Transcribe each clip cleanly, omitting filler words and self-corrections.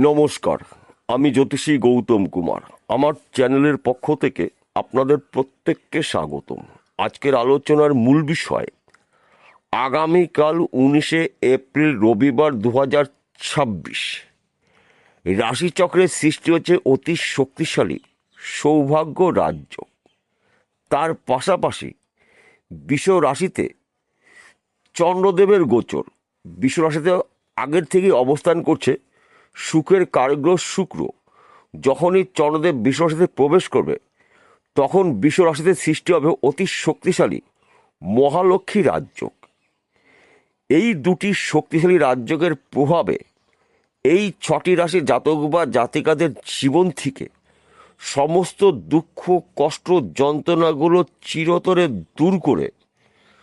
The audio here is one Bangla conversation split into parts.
নমস্কার, আমি জ্যোতিষী গৌতম কুমার। আমার চ্যানেলের পক্ষ থেকে আপনাদের প্রত্যেককে স্বাগতম। আজকের আলোচনার মূল বিষয় আগামীকাল 19 এপ্রিল রবিবার 2026 রাশিচক্রের সৃষ্টি হচ্ছে অতি শক্তিশালী সৌভাগ্য রাজ্য। তার পাশাপাশি বৃষ রাশিতে চন্দ্রদেবের গোচর। বৃষ রাশিতে আগের থেকেই অবস্থান করছে শুক্রের কারগ্রহ শুক্র। যখনই চন্দ্রদেব বৃষ রাশিতে প্রবেশ করবে তখন বৃষ রাশিতে সৃষ্টি হবে অতি শক্তিশালী মহালক্ষ্মী রাজযোগ। এই দুটি শক্তিশালী রাজযোগের প্রভাবে এই 6টি রাশির জাতক বা জাতিকাদের জীবন থেকে সমস্ত দুঃখ কষ্ট যন্ত্রণাগুলো চিরতরে দূর করে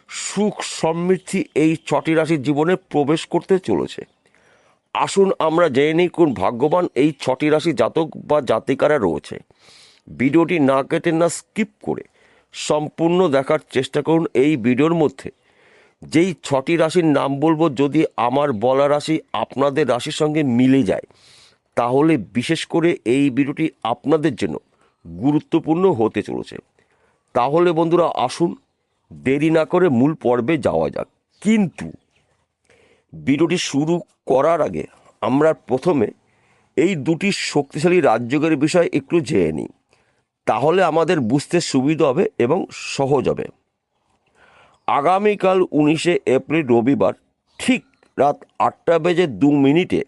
সুখ সমৃদ্ধি এই 6টি রাশির জীবনে প্রবেশ করতে চলেছে। আসুন আমরা জেনে নিই কোন ভাগ্যবান এই 6টি রাশি জাতক বা জাতিকারা রয়েছে। ভিডিওটি না কেটে না স্কিপ করে সম্পূর্ণ দেখার চেষ্টা করুন। এই ভিডিওর মধ্যে যেই 6টি রাশির নাম বলবো, যদি আমার বলা রাশি আপনাদের রাশির সঙ্গে মিলে যায় তাহলে বিশেষ করে এই ভিডিওটি আপনাদের জন্য গুরুত্বপূর্ণ হতে চলেছে। তাহলে বন্ধুরা আসুন দেরি না করে মূল পর্বে যাওয়া যাক। কিন্তু ভিডিওটি শুরু করার আগে আমরা প্রথমে এই দুটি শক্তিশালী রাজযোগের বিষয়ে একটু জেনে নিই, তাহলে আমাদের বুঝতে সুবিধা হবে এবং সহজ হবে। আগামীকাল 19 এপ্রিল রবিবার ঠিক রাত 8:02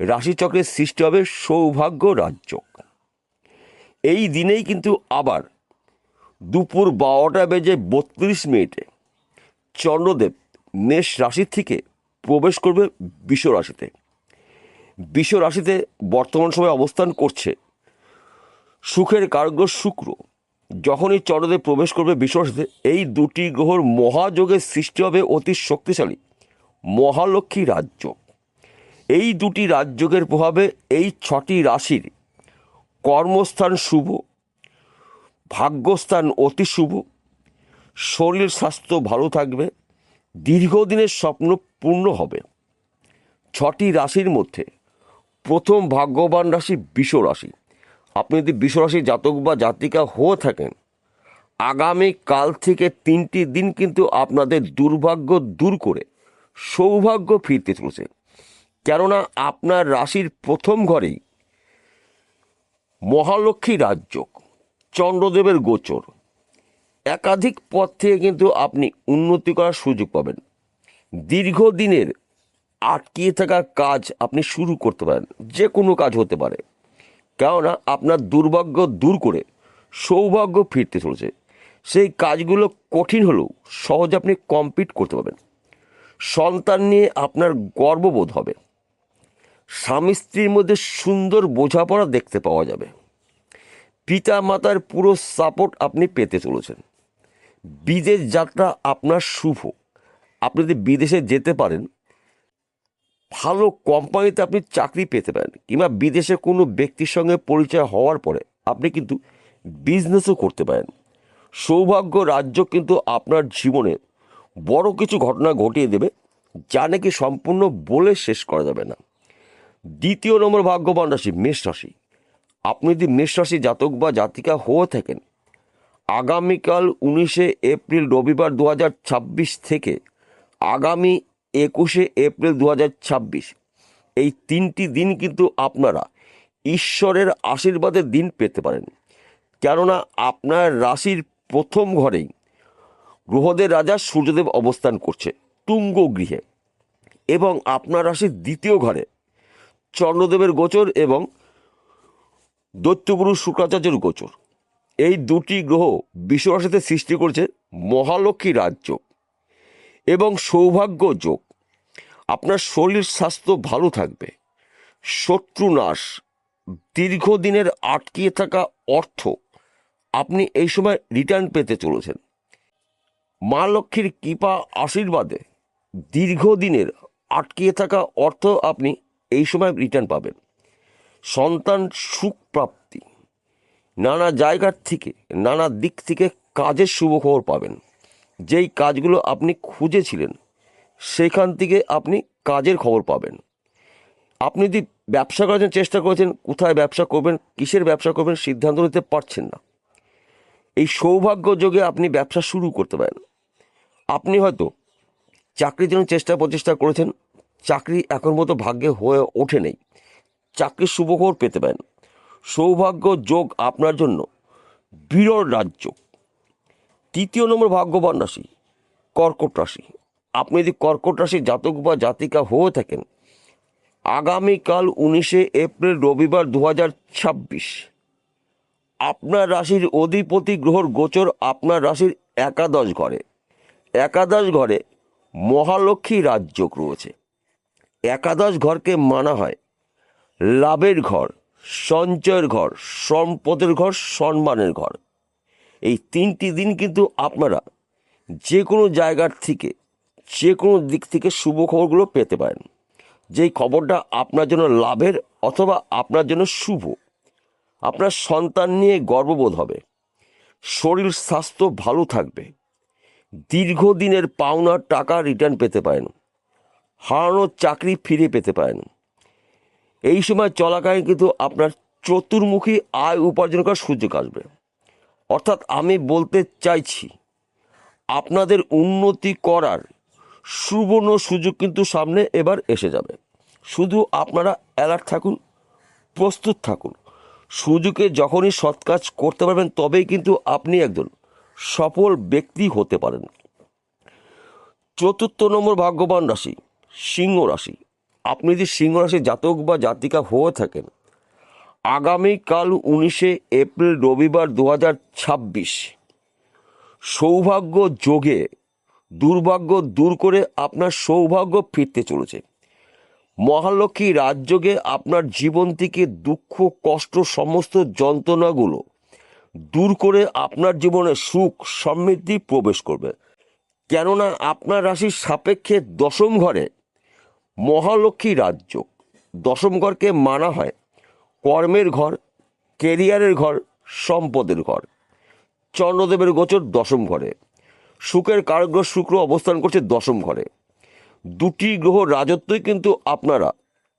রাশিচক্রের সৃষ্টি হবে সৌভাগ্য রাজযোগ। এই দিনেই কিন্তু আবার দুপুর 12:32 চন্দ্রদেব মেষ রাশি থেকে প্রবেশ করবে বৃষ রাশিতে। বৃষ রাশিতে বর্তমান সময়ে অবস্থান করছে সুখের কারগ্রহ শুক্র। যখনই চন্দ্রদেব প্রবেশ করবে বৃষ রাশিতে এই দুটি গ্রহর মহাযোগের সৃষ্টি হবে অতি শক্তিশালী মহালক্ষ্মী রাজযোগ। এই দুটি রাজযোগের প্রভাবে এই 6টি রাশির কর্মস্থান শুভ, ভাগ্যস্থান অতি শুভ, শরীর স্বাস্থ্য ভালো থাকবে, দীর্ঘদিনের স্বপ্ন পূর্ণ হবে। 6টি রাশির মধ্যে প্রথম ভাগ্যবান রাশি বৃষ রাশি। আপনি যদি বৃষ রাশির জাতক বা জাতিকা হয়ে থাকেন, আগামী কাল থেকে 3টি দিন কিন্তু আপনাদের দুর্ভাগ্য দূর করে সৌভাগ্য ফিরতে চলেছে। কেননা আপনার রাশির প্রথম ঘরেই মহালক্ষ্মী রাজযোগ, চন্দ্রদেবের গোচর। একাধিক পথ থেকে কিন্তু আপনি উন্নতি করার সুযোগ পাবেন। দীর্ঘদিনের আটকিয়ে থাকা কাজ আপনি শুরু করতে পারেন, যে কোনো কাজ হতে পারে। কেননা আপনার দুর্ভাগ্য দূর করে সৌভাগ্য ফিরতে চলেছে। সেই কাজগুলো কঠিন হলেও সহজে আপনি কমপ্লিট করতে পারবেন। সন্তান নিয়ে আপনার গর্ববোধ হবে। স্বামী স্ত্রীর মধ্যে সুন্দর বোঝাপড়া দেখতে পাওয়া যাবে। পিতা মাতার পুরো সাপোর্ট আপনি পেতে চলেছেন। বিদেশ যাত্রা আপনার শুভ। আপনি যদি বিদেশে যেতে পারেন, ভালো কোম্পানিতে আপনি চাকরি পেতে পারেন, কিংবা বিদেশে কোনো ব্যক্তির সঙ্গে পরিচয় হওয়ার পরে আপনি কিন্তু বিজনেসও করতে পারেন। সৌভাগ্য রাজ্য কিন্তু আপনার জীবনে বড় কিছু ঘটনা ঘটিয়ে দেবে, যা নাকি সম্পূর্ণ বলে শেষ করা যাবে না। দ্বিতীয় নম্বর ভাগ্যবান রাশি মেষ রাশি। আপনি যদি মেষ রাশি জাতক বা জাতিকা হয়ে থাকেন, আগামীকাল 19 এপ্রিল রবিবার 2026 থেকে আগামী 21 এপ্রিল 2026 এই 3টি দিন কিন্তু আপনারা ঈশ্বরের আশীর্বাদের দিন পেতে পারেন। কেননা আপনার রাশির প্রথম ঘরেই গ্রহদের রাজা সূর্যদেব অবস্থান করছে তুঙ্গ গৃহে, এবং আপনার রাশির দ্বিতীয় ঘরে চন্দ্রদেবের গোচর এবং দৈত্যগুরু শুক্রাচার্যের গোচর। এই দুটি গ্রহ বৃষ রাশিতে সৃষ্টি করেছে মহালক্ষ্মী রাজযোগ এবং সৌভাগ্য যোগ। আপনার শরীর স্বাস্থ্য ভালো থাকবে, শত্রু নাশ, দীর্ঘদিনের আটকিয়ে থাকা অর্থ আপনি এই সময় রিটার্ন পেতে চলেছেন। মা লক্ষ্মীর কৃপা আশীর্বাদে দীর্ঘদিনের আটকিয়ে থাকা অর্থ আপনি এই সময় রিটার্ন পাবেন। সন্তান সুখ প্রাপ্তি, নানা জায়গার থেকে নানা দিক থেকে কাজের শুভ খবর পাবেন। যেই কাজগুলো আপনি খুঁজেছিলেন সেখান থেকে আপনি কাজের খবর পাবেন। আপনি যদি ব্যবসা করার জন্য চেষ্টা করেছেন, কোথায় ব্যবসা করবেন, কিসের ব্যবসা করবেন সিদ্ধান্ত নিতে পারছেন না। এই সৌভাগ্য যোগে আপনি ব্যবসা শুরু করতে পারেন। আপনি হয়তো চাকরির জন্য প্রচেষ্টা করেছেন, চাকরি এখন মতো ভাগ্যে হয়ে ওঠে নেই, চাকরির শুভখবর পেতে পারেন। সৌভাগ্য যোগ আপনার জন্য বিরল রাজ্য। 3 নম্বর ভাগ্যবান রাশি কর্কট রাশি। আপনি যদি কর্কট রাশির জাতক বা জাতিকা হয়ে থাকেন, আগামীকাল 19 এপ্রিল রবিবার 2026 আপনার রাশির অধিপতি গ্রহর গোচর আপনার রাশির একাদশ ঘরে। একাদশ ঘরে মহালক্ষ্মী রাজযোগ রয়েছে। একাদশ ঘরকে মানা হয় লাভের ঘর, সঞ্চয়ের ঘর, সম্পদের ঘর, সম্মানের ঘর। এই 3টি দিন কিন্তু আপনারা যে কোনো জায়গার থেকে, যে কোনো দিক থেকে শুভ খবরগুলো পেতে পারেন। যেই খবরটা আপনার জন্য লাভের অথবা আপনার জন্য শুভ। আপনার সন্তান নিয়ে গর্ববোধ হবে, শরীর স্বাস্থ্য ভালো থাকবে, দীর্ঘদিনের পাওনা টাকা রিটার্ন পেতে পারেন, হারানো চাকরি ফিরে পেতে পারেন। এই সময় চলাকালীন কিন্তু আপনার চতুর্মুখী আয় উপার্জন করার সুযোগ আসবে। অর্থাৎ আমি বলতে চাইছি, আপনাদের উন্নতি করার সুবর্ণ সুযোগ কিন্তু সামনে এবার এসে যাবে। শুধু আপনারা অ্যালার্ট থাকুন, প্রস্তুত থাকুন। সুযোগে যখনই সৎ কাজ করতে পারবেন তবেই কিন্তু আপনি একজন সফল ব্যক্তি হতে পারেন। 4 নম্বর ভাগ্যবান রাশি সিংহ রাশি। আপনি যদি সিংহ রাশির জাতক বা জাতিকা হয়ে থাকেন, আগামীকাল 19 এপ্রিল রবিবার 2026 সৌভাগ্য যোগে দুর্ভাগ্য দূর করে আপনার সৌভাগ্য ফিরতে চলেছে। মহালক্ষ্মী রাজযোগে আপনার জীবন থেকে দুঃখ কষ্ট সমস্ত যন্ত্রণাগুলো দূর করে আপনার জীবনে সুখ সমৃদ্ধি প্রবেশ করবে। কেননা আপনার রাশির সাপেক্ষে দশম ঘরে মহালক্ষ্মী রাজযোগ। দশম ঘরকে মানা হয় কর্মের ঘর, কেরিয়ারের ঘর, সম্পদের ঘর। চন্দ্রদেবের গোচর দশম ঘরে। সুখের কারগ্রহ শুক্র অবস্থান করছে দশম ঘরে। 2টি গ্রহ রাজত্বই কিন্তু আপনারা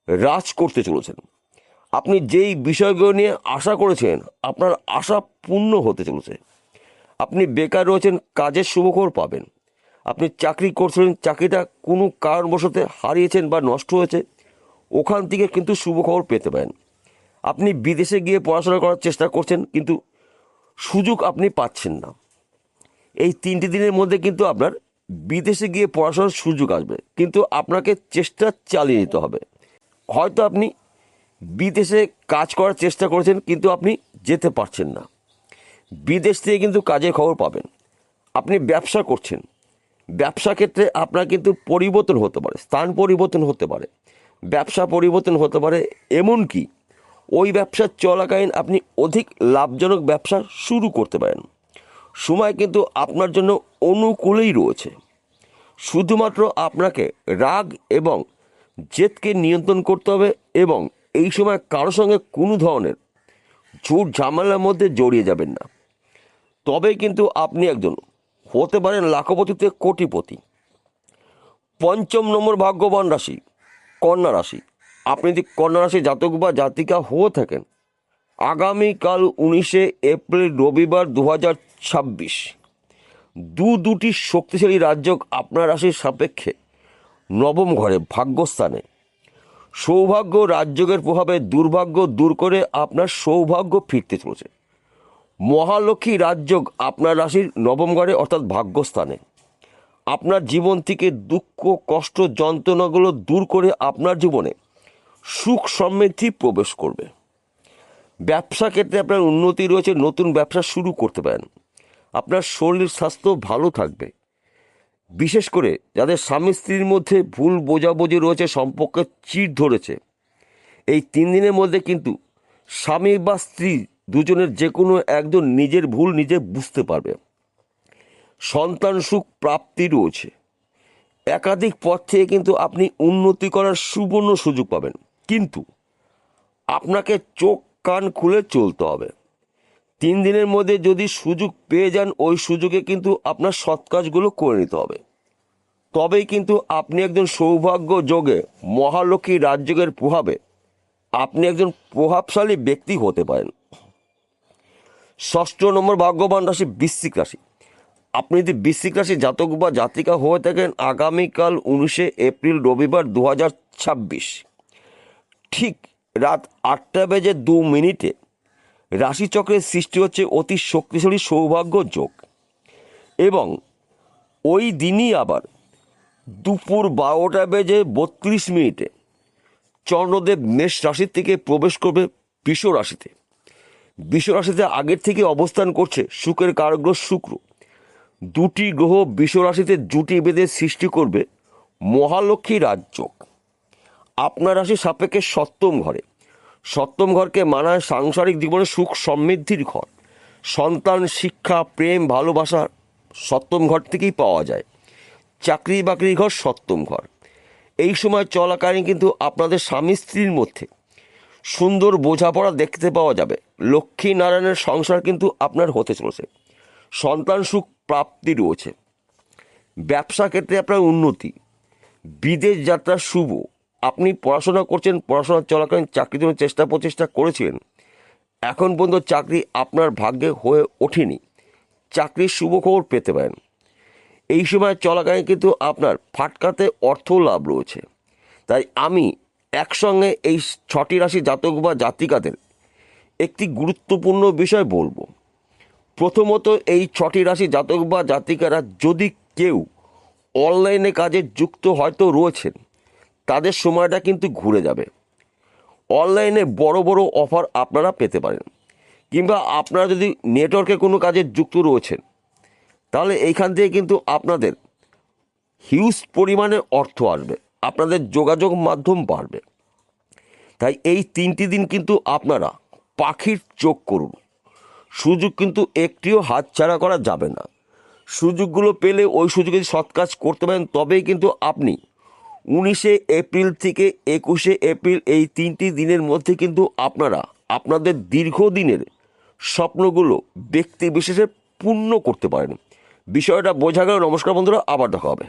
রাজ করতে চলেছেন। আপনি যেই বিষয়গুলো নিয়ে আশা করেছেন আপনার আশা পূর্ণ হতে চলেছে। আপনি বেকার রয়েছেন, কাজের শুভখবর পাবেন। আপনি চাকরি করছিলেন, চাকরিটা কোনো কারণবশত হারিয়েছেন বা নষ্ট হয়েছে, ওখান থেকে কিন্তু শুভখবর পেতে পারেন। আপনি বিদেশে গিয়ে পড়াশোনা করার চেষ্টা করছেন, কিন্তু সুযোগ আপনি পাচ্ছেন না। এই 3টি দিনের মধ্যে কিন্তু আপনার বিদেশে গিয়ে পড়াশোনার সুযোগ আসবে, কিন্তু আপনাকে চেষ্টা চালিয়ে যেতে হবে। হয়তো আপনি বিদেশে কাজ করার চেষ্টা করেছেন, কিন্তু আপনি যেতে পারছেন না। বিদেশ থেকে কিন্তু কাজের খবর পাবেন। আপনি ব্যবসা করছেন, ব্যবসা ক্ষেত্রে আপনার কিন্তু পরিবর্তন হতে পারে, স্থান পরিবর্তন হতে পারে, ব্যবসা পরিবর্তন হতে পারে। এমনকি ওই ব্যবসা চলাকালীন আপনি অধিক লাভজনক ব্যবসা শুরু করতে পারেন। সময় কিন্তু আপনার জন্য অনুকূলেই রয়েছে। শুধুমাত্র আপনাকে রাগ এবং জেদকে নিয়ন্ত্রণ করতে হবে এবং এই সময় কারোর সঙ্গে কোনো ধরনের ঝুট ঝামেলার মধ্যে জড়িয়ে যাবেন না। তবেই কিন্তু আপনি একজন হতে পারেন লাখপতিতে কোটিপতি। 5 নম্বর ভাগ্যবান রাশি কন্যা রাশি। আপনি যদি কন্যা রাশি জাতক বা জাতিকা হয়ে থাকেন, আগামীকাল 19 এপ্রিল রবিবার 2026 দুটি শক্তিশালী রাজযোগ আপনার রাশির সাপেক্ষে নবম ঘরে ভাগ্যস্থানে। সৌভাগ্য রাজযোগের প্রভাবে দুর্ভাগ্য দূর করে আপনার সৌভাগ্য ফিরতে চলেছে। মহালক্ষ্মী রাজযোগ আপনার রাশির নবম ঘরে অর্থাৎ ভাগ্যস্থানে আপনার জীবন থেকে দুঃখ কষ্ট যন্ত্রণাগুলো দূর করে আপনার জীবনে সুখ সমৃদ্ধি প্রবেশ করবে। ব্যবসা ক্ষেত্রে আপনার উন্নতি রয়েছে, নতুন ব্যবসা শুরু করতে পারেন। আপনার শরীর স্বাস্থ্য ভালো থাকবে। বিশেষ করে যাদের স্বামী স্ত্রীর মধ্যে ভুল বোঝাবুঝি রয়েছে, সম্পর্কে চিড় ধরেছে, এই 3 দিনের মধ্যে কিন্তু স্বামী বা স্ত্রী দুজনের যে কোনো একজন নিজের ভুল নিজে বুঝতে পারবে। সন্তান সুখ প্রাপ্তি রয়েছে। একাধিক পথ থেকে কিন্তু আপনি উন্নতি করার সুবর্ণ সুযোগ পাবেন, কিন্তু আপনাকে চোখ কান খুলে চলতে হবে। 3 দিনের মধ্যে যদি সুযোগ পেয়ে যান, ওই সুযোগে কিন্তু আপনার সৎ কাজগুলো করে নিতে হবে। তবেই কিন্তু আপনি একজন সৌভাগ্য যোগে মহালক্ষ্মী রাজযোগের প্রভাবে আপনি একজন প্রভাবশালী ব্যক্তি হতে পারেন। ষষ্ঠ নম্বর ভাগ্যবান রাশি বৃশ্চিক রাশি। আপনি যদি বৃশ্চিক রাশি জাতক বা জাতিকা হয়ে থাকেন, আগামীকাল 19শে এপ্রিল রবিবার 2026 ঠিক রাত 8:02 রাশিচক্রের সৃষ্টি হচ্ছে অতি শক্তিশালী সৌভাগ্য যোগ, এবং ওই দিনই আবার দুপুর 12:32 চন্দ্রদেব মেষ রাশি থেকে প্রবেশ করবে বৃষ রাশিতে। বৃষ রাশিতে আগের থেকে অবস্থান করছে শুক্রের কারক গ্রহ শুক্র। দুটি গ্রহ বৃষ রাশিতে জুটি বেঁধে সৃষ্টি করবে মহালক্ষ্মী রাজযোগ। আপনার রাশি সাপেক্ষে সপ্তম ঘরে। সপ্তম ঘরকে মানায় সাংসারিক জীবনে সুখ সমৃদ্ধির ঘর। সন্তান, শিক্ষা, প্রেম, ভালোবাসা সপ্তম ঘর থেকেই পাওয়া যায়। চাকরি বাকরির ঘর সপ্তম ঘর। এই সময় চলাকালীন কিন্তু আপনাদের স্বামী স্ত্রীর মধ্যে সুন্দর বোঝাপড়া দেখতে পাওয়া যাবে। লক্ষ্মী নারায়ণের সংসার কিন্তু আপনার হতে চলেছে। সন্তান সুখ প্রাপ্তি রয়েছে। ব্যবসা ক্ষেত্রে আপনার উন্নতি। বিদেশ যাত্রা শুভ। আপনি পড়াশোনা করছেন, পড়াশোনা চলাকালীন চাকরির জন্য চেষ্টা প্রচেষ্টা করেছিলেন, এখন পর্যন্ত চাকরি আপনার ভাগ্যে হয়ে ওঠেনি, চাকরির শুভ খবর পেতে পারেন। এই সময় চলাকালীন কিন্তু আপনার ফাটকাতে অর্থ লাভ রয়েছে। তাই আমি একসঙ্গে এই 6টি রাশি জাতক বা জাতিকাদের একটি গুরুত্বপূর্ণ বিষয় বলবো। প্রথমত, এই 6টি রাশি জাতক বা জাতিকারা যদি কেউ অনলাইনে কাজে যুক্ত হয়তো রয়েছেন, তাদের সময়টা কিন্তু ঘুরে যাবে। অনলাইনে বড় বড় অফার আপনারা পেতে পারেন, কিংবা আপনারা যদি নেটওয়ার্কে কোনো কাজে যুক্ত রয়েছেন, তাহলে এইখান থেকে কিন্তু আপনাদের হিউজ পরিমাণে অর্থ আসবে, আপনাদের যোগাযোগ মাধ্যম বাড়বে। তাই এই 3টি দিন কিন্তু আপনারা পাখির চোখ করুন। সুযোগ কিন্তু একটিও হাতছাড়া করা যাবে না। সুযোগগুলো পেলে ওই সুযোগে সৎ কাজ করতে পারেন, তবেই কিন্তু আপনি 19শে এপ্রিল থেকে 21শে এপ্রিল এই 3টি দিনের মধ্যে কিন্তু আপনারা আপনাদের দীর্ঘদিনের স্বপ্নগুলো ব্যক্তি বিশেষে পূর্ণ করতে পারেন। বিষয়টা বোঝা গেল। নমস্কার বন্ধুরা, আবার দেখা হবে।